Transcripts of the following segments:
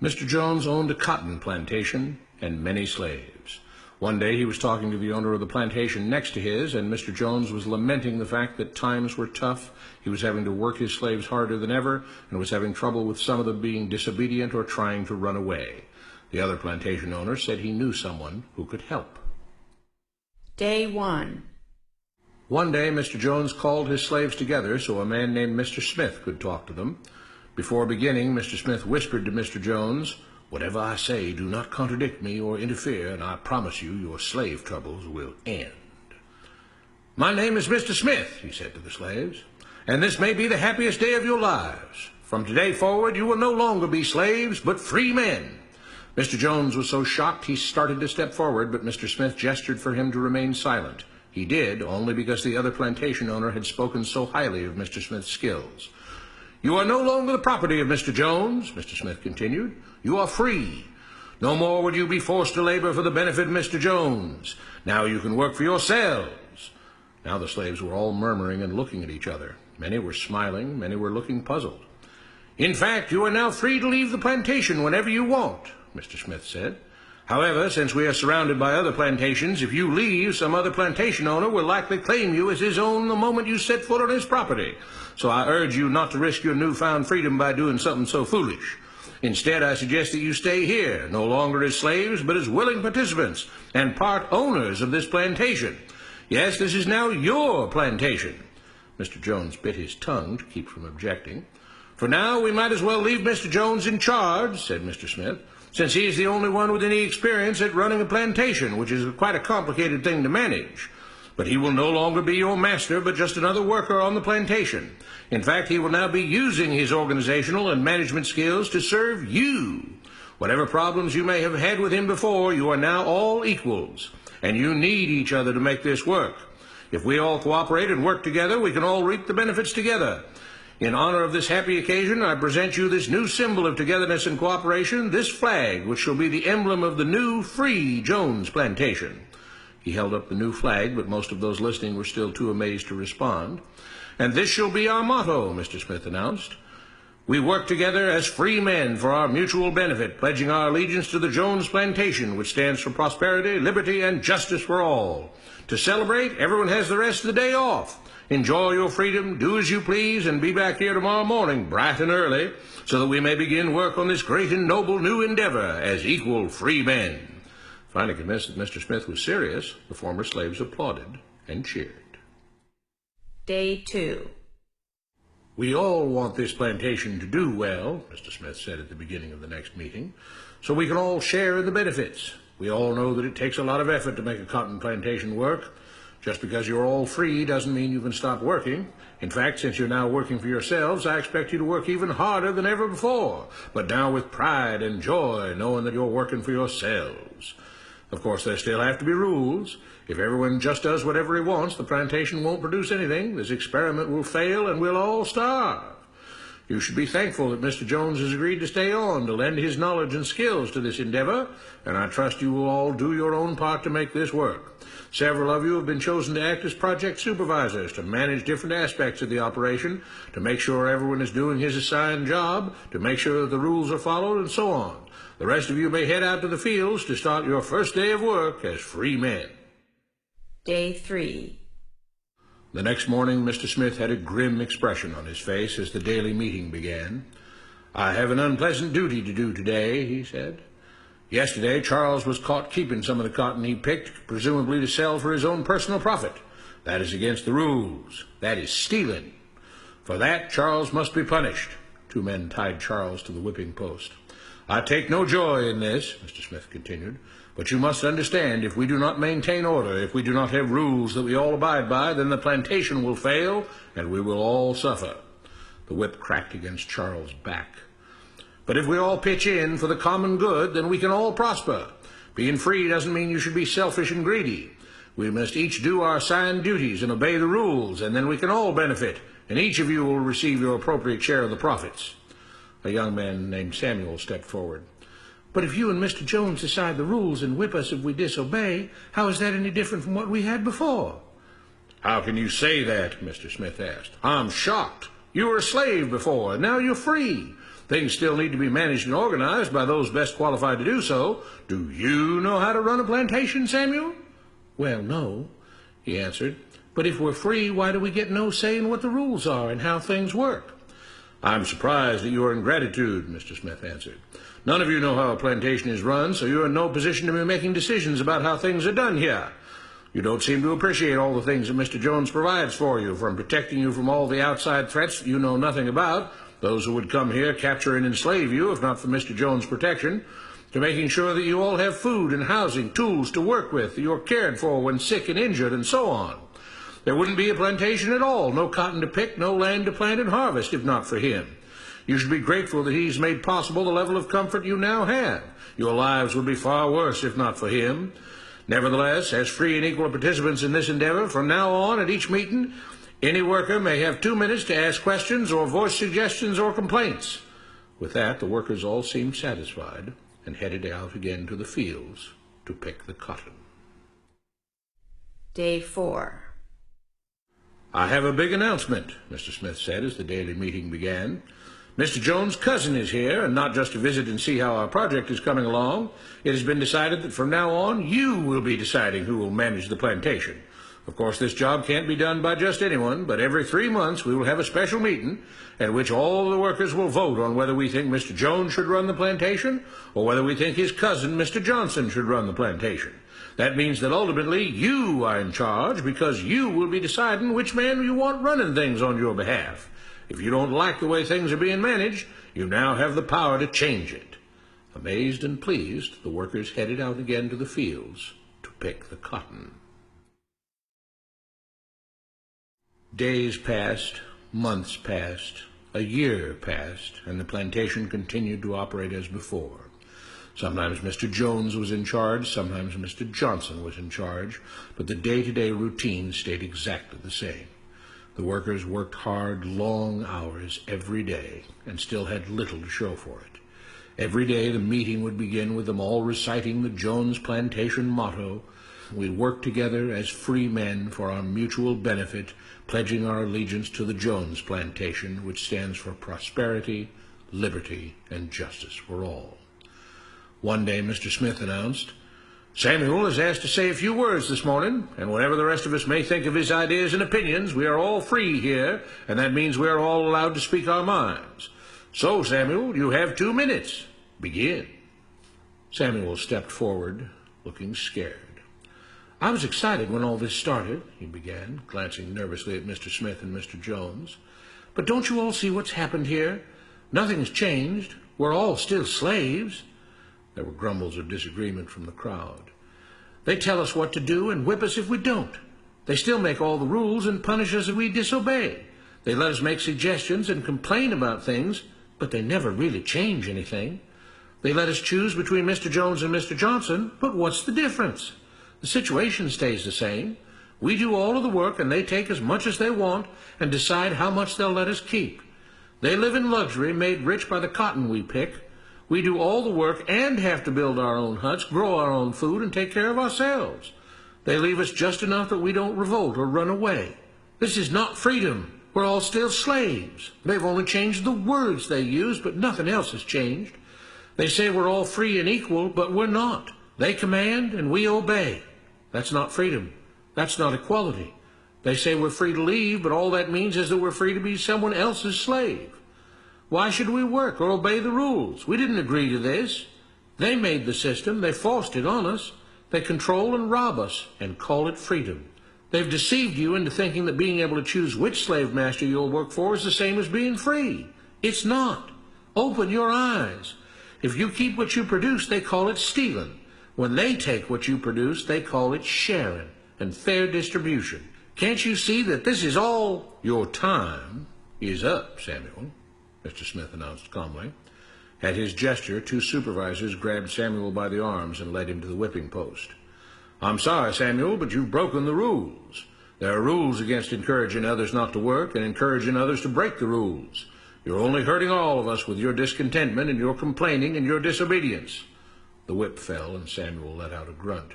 Mr. Jones owned a cotton plantation and many slaves. One day he was talking to the owner of the plantation next to his, and Mr. Jones was lamenting the fact that times were tough. He was having to work his slaves harder than ever, and was having trouble with some of them being disobedient or trying to run away. The other plantation owner said he knew someone who could help. Day 1. One day Mr. Jones called his slaves together so a man named Mr. Smith could talk to them. Before beginning, Mr. Smith whispered to Mr. Jones, "Whatever I say, do not contradict me or interfere, and I promise you your slave troubles will end." "My name is Mr. Smith," he said to the slaves, "and this may be the happiest day of your lives. From today forward, you will no longer be slaves, but free men." Mr. Jones was so shocked he started to step forward, but Mr. Smith gestured for him to remain silent. He did, only because the other plantation owner had spoken so highly of Mr. Smith's skills. "You are no longer the property of Mr. Jones," Mr. Smith continued. "You are free. No more would you be forced to labor for the benefit of Mr. Jones. Now you can work for yourselves." Now the slaves were all murmuring and looking at each other. Many were smiling, many were looking puzzled. "In fact, you are now free to leave the plantation whenever you want," Mr. Smith said. "However, since we are surrounded by other plantations, if you leave, some other plantation owner will likely claim you as his own the moment you set foot on his property. So I urge you not to risk your newfound freedom by doing something so foolish. Instead, I suggest that you stay here, no longer as slaves, but as willing participants and part owners of this plantation. Yes, this is now your plantation." Mr. Jones bit his tongue to keep from objecting. "For now, we might as well leave Mr. Jones in charge," said Mr. Smith, "since he is the only one with any experience at running a plantation, which is quite a complicated thing to manage. But he will no longer be your master, but just another worker on the plantation. In fact, he will now be using his organizational and management skills to serve you. Whatever problems you may have had with him before, you are now all equals, and you need each other to make this work. If we all cooperate and work together, we can all reap the benefits together. In honor of this happy occasion, I present you this new symbol of togetherness and cooperation, this flag, which shall be the emblem of the new, free Jones plantation." He held up the new flag, but most of those listening were still too amazed to respond. "And this shall be our motto," Mr. Smith announced. "We work together as free men for our mutual benefit, pledging our allegiance to the Jones plantation, which stands for prosperity, liberty, and justice for all. To celebrate, everyone has the rest of the day off. Enjoy your freedom, do as you please, and be back here tomorrow morning, bright and early, so that we may begin work on this great and noble new endeavor as equal free men." Finally convinced that Mr. Smith was serious, the former slaves applauded and cheered. Day 2. "We all want this plantation to do well," Mr. Smith said at the beginning of the next meeting, "so we can all share in the benefits. We all know that it takes a lot of effort to make a cotton plantation work. Just because you're all free doesn't mean you can stop working. In fact, since you're now working for yourselves, I expect you to work even harder than ever before, but now with pride and joy, knowing that you're working for yourselves. Of course, there still have to be rules. If everyone just does whatever he wants, the plantation won't produce anything. This experiment will fail, and we'll all starve. You should be thankful that Mr. Jones has agreed to stay on to lend his knowledge and skills to this endeavor, and I trust you will all do your own part to make this work. Several of you have been chosen to act as project supervisors to manage different aspects of the operation, to make sure everyone is doing his assigned job, to make sure that the rules are followed, and so on. The rest of you may head out to the fields to start your first day of work as free men." Day 3. The next morning, Mr. Smith had a grim expression on his face as the daily meeting began. "I have an unpleasant duty to do today," he said. "Yesterday, Charles was caught keeping some of the cotton he picked, presumably to sell for his own personal profit. That is against the rules. That is stealing. For that, Charles must be punished." Two men tied Charles to the whipping post. "I take no joy in this," Mr. Smith continued, "but you must understand, if we do not maintain order, if we do not have rules that we all abide by, then the plantation will fail, and we will all suffer." The whip cracked against Charles' back. "But if we all pitch in for the common good, then we can all prosper. Being free doesn't mean you should be selfish and greedy. We must each do our assigned duties and obey the rules, and then we can all benefit, and each of you will receive your appropriate share of the profits." A young man named Samuel stepped forward. "But if you and Mr. Jones decide the rules and whip us if we disobey, how is that any different from what we had before?" "How can you say that?" Mr. Smith asked. "I'm shocked. You were a slave before, and now you're free. Things still need to be managed and organized by those best qualified to do so. Do you know how to run a plantation, Samuel?" "Well, no," he answered. "But if we're free, why do we get no say in what the rules are and how things work?" "I'm surprised at your ingratitude," Mr. Smith answered. "None of you know how a plantation is run, so you're in no position to be making decisions about how things are done here. You don't seem to appreciate all the things that Mr. Jones provides for you, from protecting you from all the outside threats you know nothing about, those who would come here, capture and enslave you, if not for Mr. Jones' protection, to making sure that you all have food and housing, tools to work with, that you're cared for when sick and injured, and so on. There wouldn't be a plantation at all, no cotton to pick, no land to plant and harvest, if not for him. You should be grateful that he's made possible the level of comfort you now have. Your lives would be far worse if not for him. Nevertheless, as free and equal participants in this endeavor, from now on at each meeting, any worker may have 2 minutes to ask questions or voice suggestions or complaints." With that, the workers all seemed satisfied and headed out again to the fields to pick the cotton. Day 4. "I have a big announcement," Mr. Smith said as the daily meeting began. "Mr. Jones' cousin is here, and not just to visit and see how our project is coming along. It has been decided that from now on you will be deciding who will manage the plantation. Of course, this job can't be done by just anyone, but every 3 months we will have a special meeting at which all the workers will vote on whether we think Mr. Jones should run the plantation or whether we think his cousin, Mr. Johnson, should run the plantation. That means that ultimately you are in charge, because you will be deciding which man you want running things on your behalf. If you don't like the way things are being managed, you now have the power to change it." Amazed and pleased, the workers headed out again to the fields to pick the cotton. Days passed, months passed, a year passed, and the plantation continued to operate as before. Sometimes Mr. Jones was in charge, sometimes Mr. Johnson was in charge, but the day-to-day routine stayed exactly the same. The workers worked hard, long hours every day, and still had little to show for it. Every day the meeting would begin with them all reciting the Jones Plantation motto: "We work together as free men for our mutual benefit, pledging our allegiance to the Jones Plantation, which stands for prosperity, liberty, and justice for all." One day Mr. Smith announced, "Samuel is asked to say a few words this morning, and whatever the rest of us may think of his ideas and opinions, we are all free here, and that means we are all allowed to speak our minds. So, Samuel, you have 2 minutes. Begin." Samuel stepped forward, looking scared. "I was excited when all this started," he began, glancing nervously at Mr. Smith and Mr. Jones. "But don't you all see what's happened here? Nothing's changed. We're all still slaves." There were grumbles of disagreement from the crowd. "They tell us what to do and whip us if we don't. They still make all the rules and punish us if we disobey. They let us make suggestions and complain about things, but they never really change anything. They let us choose between Mr. Jones and Mr. Johnson, but what's the difference? The situation stays the same. We do all of the work and they take as much as they want and decide how much they'll let us keep. They live in luxury, made rich by the cotton we pick. We do all the work and have to build our own huts, grow our own food, and take care of ourselves. They leave us just enough that we don't revolt or run away. This is not freedom. We're all still slaves. They've only changed the words they use, but nothing else has changed. They say we're all free and equal, but we're not. They command and we obey. That's not freedom. That's not equality. They say we're free to leave, but all that means is that we're free to be someone else's slave. Why should we work or obey the rules? We didn't agree to this. They made the system. They forced it on us. They control and rob us and call it freedom. They've deceived you into thinking that being able to choose which slave master you'll work for is the same as being free. It's not. Open your eyes. If you keep what you produce, they call it stealing. When they take what you produce, they call it sharing and fair distribution. Can't you see that this is all? Your time is up, Samuel," Mr. Smith announced calmly. At his gesture, 2 supervisors grabbed Samuel by the arms and led him to the whipping post. "I'm sorry, Samuel, but you've broken the rules. There are rules against encouraging others not to work and encouraging others to break the rules. You're only hurting all of us with your discontentment and your complaining and your disobedience." The whip fell and Samuel let out a grunt.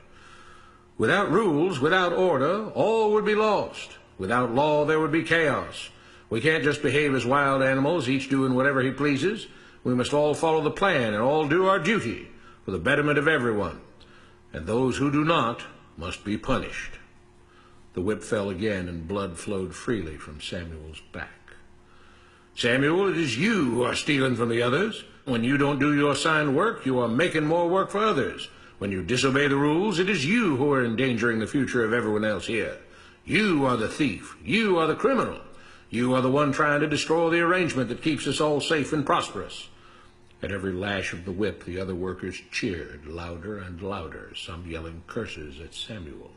"Without rules, without order, all would be lost. Without law, there would be chaos. We can't just behave as wild animals, each doing whatever he pleases. We must all follow the plan and all do our duty for the betterment of everyone, and those who do not must be punished. The whip fell again, and blood flowed freely from Samuel's back. Samuel, it is you who are stealing from the others. When you don't do your assigned work, you are making more work for others. When you disobey the rules, it is you who are endangering the future of everyone else here. You are the thief. You are the criminal. You are the one trying to destroy the arrangement that keeps us all safe and prosperous. At every lash of the whip, the other workers cheered louder and louder, some yelling curses at Samuel.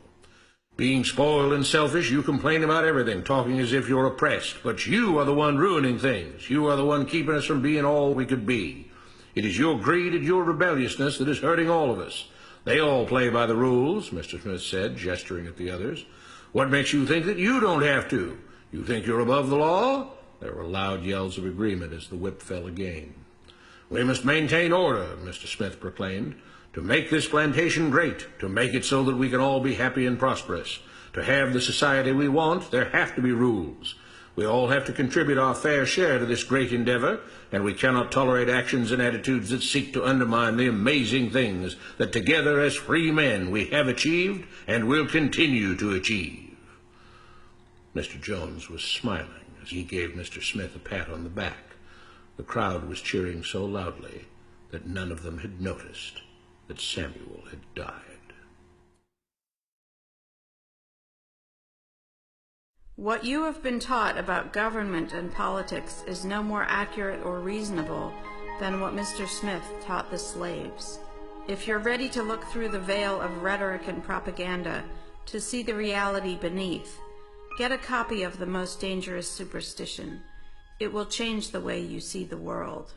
Being spoiled and selfish, you complain about everything, talking as if you're oppressed. But you are the one ruining things. You are the one keeping us from being all we could be. It is your greed and your rebelliousness that is hurting all of us. They all play by the rules, Mr. Smith said, gesturing at the others. What makes you think that you don't have to? You think you're above the law? There were loud yells of agreement as the whip fell again. We must maintain order, Mr. Smith proclaimed, to make this plantation great, to make it so that we can all be happy and prosperous. To have the society we want, there have to be rules. We all have to contribute our fair share to this great endeavor, and we cannot tolerate actions and attitudes that seek to undermine the amazing things that together as free men we have achieved and will continue to achieve. Mr. Jones was smiling as he gave Mr. Smith a pat on the back. The crowd was cheering so loudly that none of them had noticed that Samuel had died. What you have been taught about government and politics is no more accurate or reasonable than what Mr. Smith taught the slaves. If you're ready to look through the veil of rhetoric and propaganda to see the reality beneath, get a copy of The Most Dangerous Superstition. It will change the way you see the world.